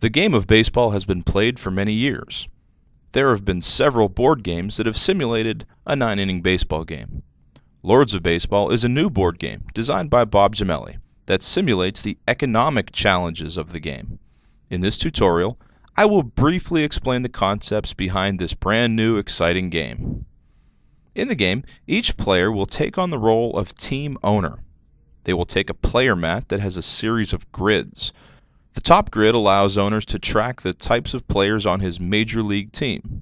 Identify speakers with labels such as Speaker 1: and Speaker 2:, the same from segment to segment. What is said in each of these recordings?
Speaker 1: The game of baseball has been played for many years. There have been several board games that have simulated a 9-inning baseball game. Lords of Baseball is a new board game designed by Bob Jamelli that simulates the economic challenges of the game. In this tutorial, I will briefly explain the concepts behind this brand new exciting game. In the game, each player will take on the role of team owner. They will take a player mat that has a series of grids. The top grid allows owners to track the types of players on his major league team.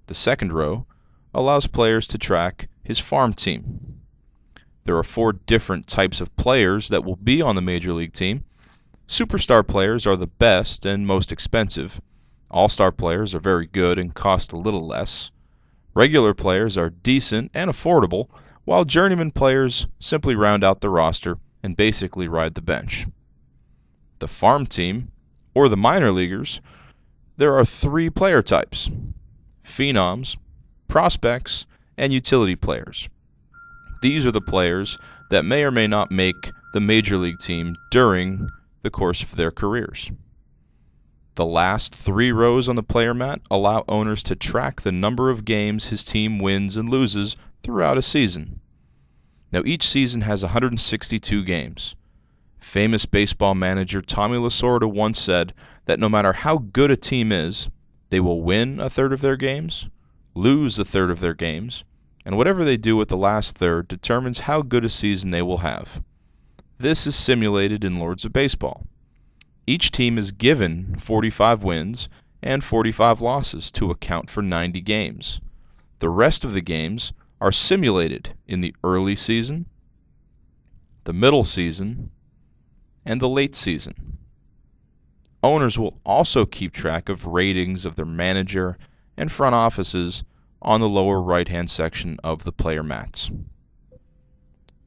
Speaker 1: The second row allows players to track his farm team. There are 4 different types of players that will be on the major league team. Superstar players are the best and most expensive. All-star players are very good and cost a little less. Regular players are decent and affordable, while journeyman players simply round out the roster and basically ride the bench. The farm team, or the minor leaguers, there are 3 player types: phenoms, prospects, and utility players. These are the players that may or may not make the major league team during the course of their careers. The last 3 rows on the player mat allow owners to track the number of games his team wins and loses throughout a season. Now, each season has 162 games. Famous baseball manager Tommy Lasorda once said that no matter how good a team is, they will win a third of their games, lose a third of their games, and whatever they do with the last third determines how good a season they will have. This is simulated in Lords of Baseball. Each team is given 45 wins and 45 losses to account for 90 games. The rest of the games are simulated in the early season, the middle season, and the late season. Owners will also keep track of ratings of their manager and front offices on the lower right-hand section of the player mats.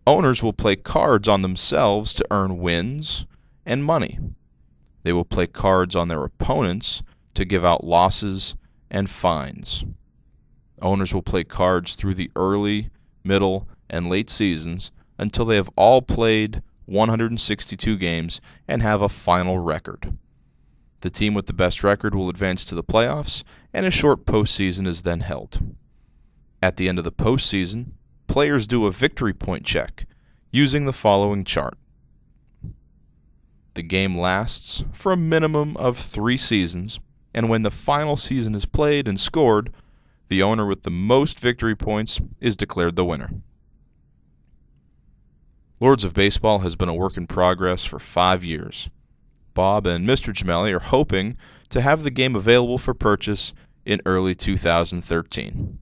Speaker 1: Owners will play cards on themselves to earn wins and money. They will play cards on their opponents to give out losses and fines. Owners will play cards through the early, middle, and late seasons until they have all played 162 games and have a final record. The team with the best record will advance to the playoffs, and a short postseason is then held. At the end of the postseason, players do a victory point check using the following chart. The game lasts for a minimum of 3 seasons, and when the final season is played and scored, the owner with the most victory points is declared the winner. Lords of Baseball has been a work in progress for 5 years. Bob and Mr. Jamelli are hoping to have the game available for purchase in early 2013.